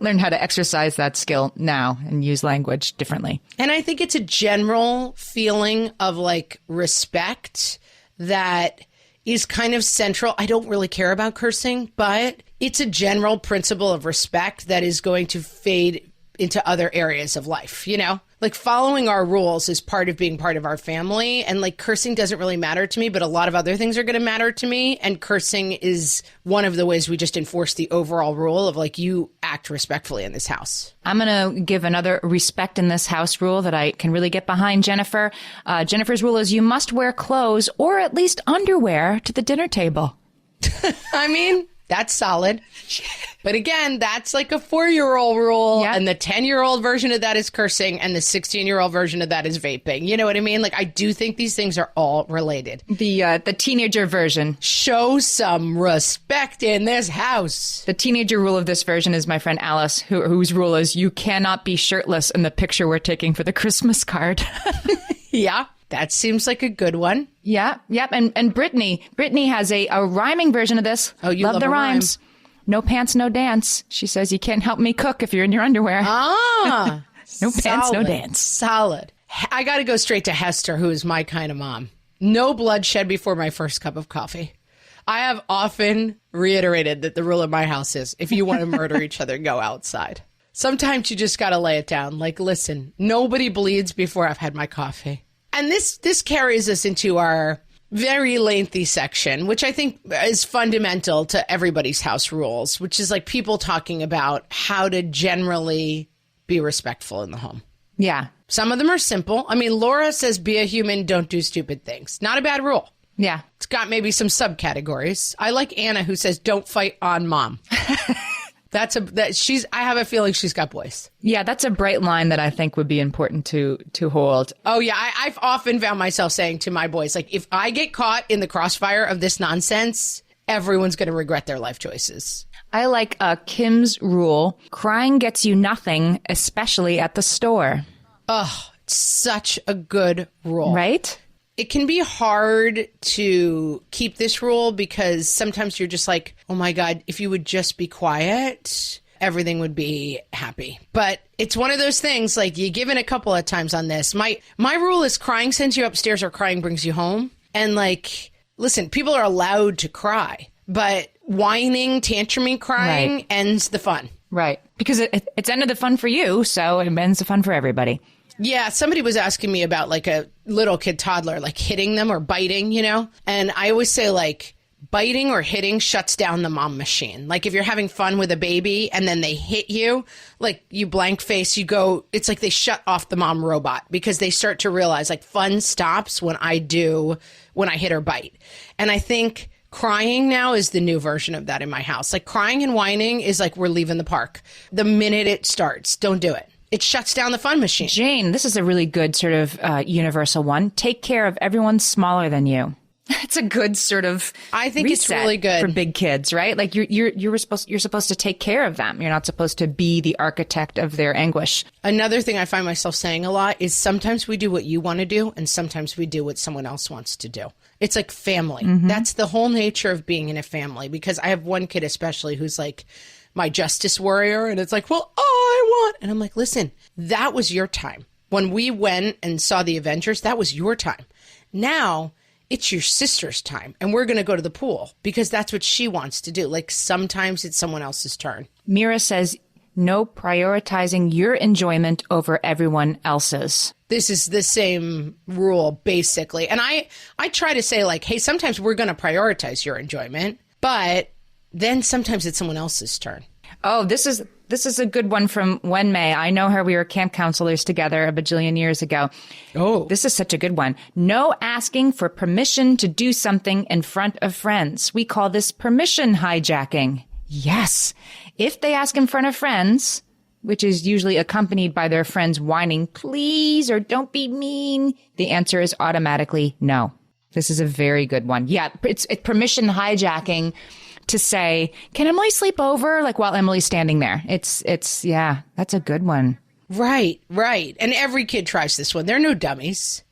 exercise that skill now and use language differently. And I think it's a general feeling of like respect that is kind of central. I don't really care about cursing, but it's a general principle of respect that is going to fade into other areas of life, you know? Like following our rules is part of being part of our family. And like cursing doesn't really matter to me, but a lot of other things are going to matter to me. And cursing is one of the ways we just enforce the overall rule of like, you act respectfully in this house. I'm going to give another respect in this house rule that I can really get behind, Jennifer. Jennifer's rule is you must wear clothes or at least underwear to the dinner table. I mean, that's solid. But again, that's like a 4-year-old rule. Yep. And the 10-year-old version of that is cursing. And the 16-year-old version of that is vaping. You know what I mean? Like, I do think these things are all related. The teenager version. Show some respect in this house. The teenager rule of this version is my friend Alice, whose rule is you cannot be shirtless in the picture we're taking for the Christmas card. Yeah. That seems like a good one. Yeah. Yep. And Brittany has a rhyming version of this. Oh, you love the a rhymes. No pants, no dance. She says you can't help me cook if you're in your underwear. Ah. No pants, no dance. Solid. I got to go straight to Hester, who is my kind of mom. No bloodshed before my first cup of coffee. I have often reiterated that the rule in my house is if you want to murder each other, go outside. Sometimes you just got to lay it down. Like, listen, nobody bleeds before I've had my coffee. And this carries us into our very lengthy section, which I think is fundamental to everybody's house rules, which is like people talking about how to generally be respectful in the home. Yeah. Some of them are simple. I mean, Laura says, be a human, don't do stupid things. Not a bad rule. Yeah. It's got maybe some subcategories. I like Anna, who says, don't fight on mom. I have a feeling she's got boys. Yeah, that's a bright line that I think would be important to hold. Oh, yeah. I've often found myself saying to my boys, like, if I get caught in the crossfire of this nonsense, everyone's going to regret their life choices. I like Kim's rule. Crying gets you nothing, especially at the store. Oh, such a good rule. Right? It can be hard to keep this rule because sometimes you're just like, oh my God, if you would just be quiet, everything would be happy. But it's one of those things, like you give in a couple of times on this. My rule is crying sends you upstairs or crying brings you home. And like, listen, people are allowed to cry, but whining, tantruming, crying ends the fun. Right. Because it's ended the fun for you, so it ends the fun for everybody. Yeah, somebody was asking me about like a little kid toddler, like hitting them or biting, you know? And I always say like biting or hitting shuts down the mom machine. Like if you're having fun with a baby and then they hit you, like you blank face, you go, it's like they shut off the mom robot because they start to realize like fun stops when I hit or bite. And I think crying now is the new version of that in my house. Like crying and whining is like we're leaving the park. The minute it starts, don't do it. It shuts down the fun machine. Jane, this is a really good sort of universal one. Take care of everyone smaller than you. It's a good sort of I think it's really good for big kids, right? Like you're supposed to take care of them. You're not supposed to be the architect of their anguish. Another thing I find myself saying a lot is sometimes we do what you want to do and sometimes we do what someone else wants to do. It's like family. Mm-hmm. That's the whole nature of being in a family, because I have one kid especially who's like my justice warrior, and it's like, well, I want, and I'm like, listen, that was your time. When we went and saw the Avengers, that was your time. Now it's your sister's time, and we're going to go to the pool because that's what she wants to do. Like sometimes it's someone else's turn. Mira says, no prioritizing your enjoyment over everyone else's. This is the same rule, basically. And I try to say like, hey, sometimes we're going to prioritize your enjoyment, but then sometimes it's someone else's turn. Oh, this is a good one from Wen Mei. I know her. We were camp counselors together a bajillion years ago. Oh. This is such a good one. No asking for permission to do something in front of friends. We call this permission hijacking. Yes. If they ask in front of friends, which is usually accompanied by their friends whining, please, or don't be mean, the answer is automatically no. This is a very good one. Yeah, it's permission hijacking to say, can Emily sleep over? Like while Emily's standing there. Yeah, that's a good one. Right. And every kid tries this one. They're no dummies.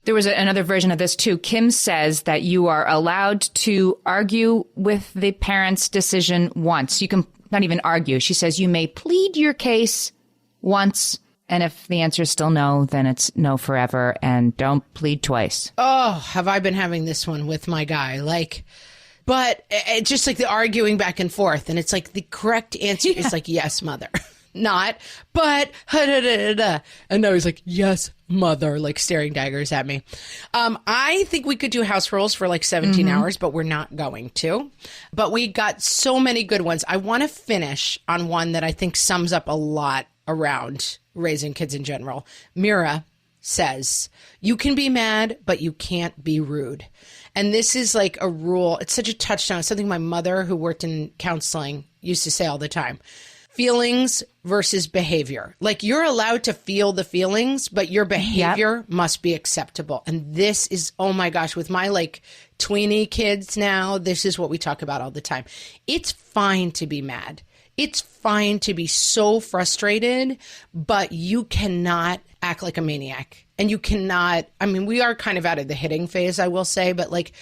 There was another version of this too. Kim says that you are allowed to argue with the parent's decision once. You can not even argue. She says you may plead your case once, and if the answer is still no, then it's no forever, and don't plead twice. Oh, have I been having this one with my guy? But it's just like the arguing back and forth. And it's like the correct answer is like, yes, mother. not, but and now he's like, yes, mother, like staring daggers at me. I think we could do house rules for like 17 hours, but we're not going to. But we got so many good ones. I want to finish on one that I think sums up a lot around raising kids in general. Mira says, you can be mad, but you can't be rude. And this is like a rule. It's such a touchstone. It's something my mother, who worked in counseling, used to say all the time. Feelings versus behavior. Like, you're allowed to feel the feelings, but your behavior must be acceptable. And this is, oh my gosh, with my like tweenie kids now, this is what we talk about all the time. It's fine to be mad. It's fine to be so frustrated, but you cannot act like a maniac. And you cannot, I mean, we are kind of out of the hitting phase, I will say, but like,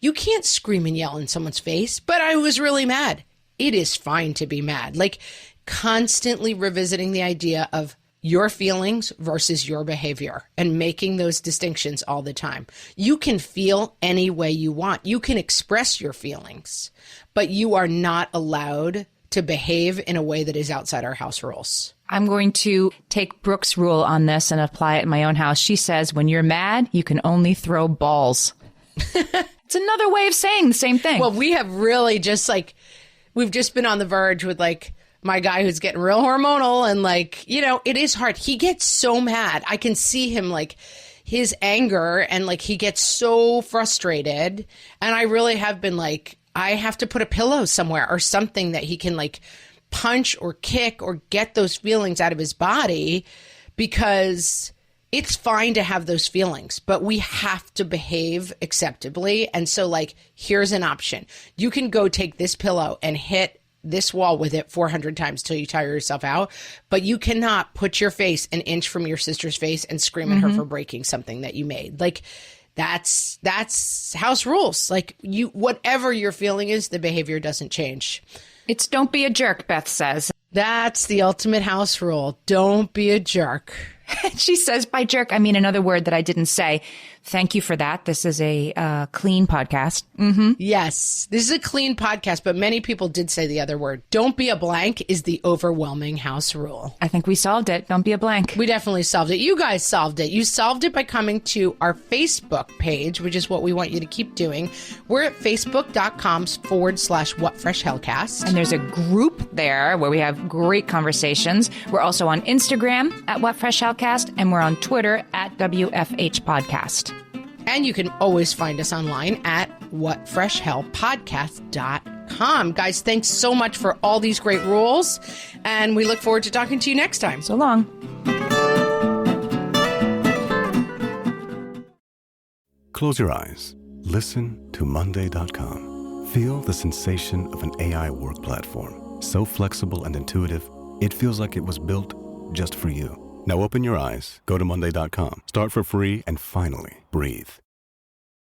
you can't scream and yell in someone's face, but I was really mad. It is fine to be mad. Like, constantly revisiting the idea of your feelings versus your behavior and making those distinctions all the time. You can feel any way you want. You can express your feelings, but you are not allowed to behave in a way that is outside our house rules. I'm going to take Brooke's rule on this and apply it in my own house. She says, when you're mad, you can only throw balls. It's another way of saying the same thing. Well, we have really just like, we've just been on the verge with like my guy who's getting real hormonal, and like, you know, it is hard. He gets so mad. I can see him, like, his anger, and like he gets so frustrated. And I really have been like, I have to put a pillow somewhere or something that he can like punch or kick or get those feelings out of his body, because it's fine to have those feelings, but we have to behave acceptably. And so like, here's an option. You can go take this pillow and hit this wall with it 400 times till you tire yourself out, but you cannot put your face an inch from your sister's face and scream at her for breaking something that you made. Like, that's house rules. Like, you, whatever your feeling is, the behavior doesn't change. It's don't be a jerk, Beth says. That's the ultimate house rule. Don't be a jerk. She says, by jerk, I mean another word that I didn't say. Thank you for that. This is a clean podcast. Mm-hmm. Yes, this is a clean podcast, but many people did say the other word. Don't be a blank is the overwhelming house rule. I think we solved it. Don't be a blank. We definitely solved it. You guys solved it. You solved it by coming to our Facebook page, which is what we want you to keep doing. We're at facebook.com/whatfreshhellcast. And there's a group there where we have great conversations. We're also on Instagram at whatfreshhellcast, and we're on Twitter at WFH Podcast. And you can always find us online at whatfreshhellpodcast.com. Guys, thanks so much for all these great rules, and we look forward to talking to you next time. So long. Close your eyes. Listen to Monday.com. Feel the sensation of an AI work platform. So flexible and intuitive, it feels like it was built just for you. Now open your eyes, go to Monday.com, start for free, and finally breathe.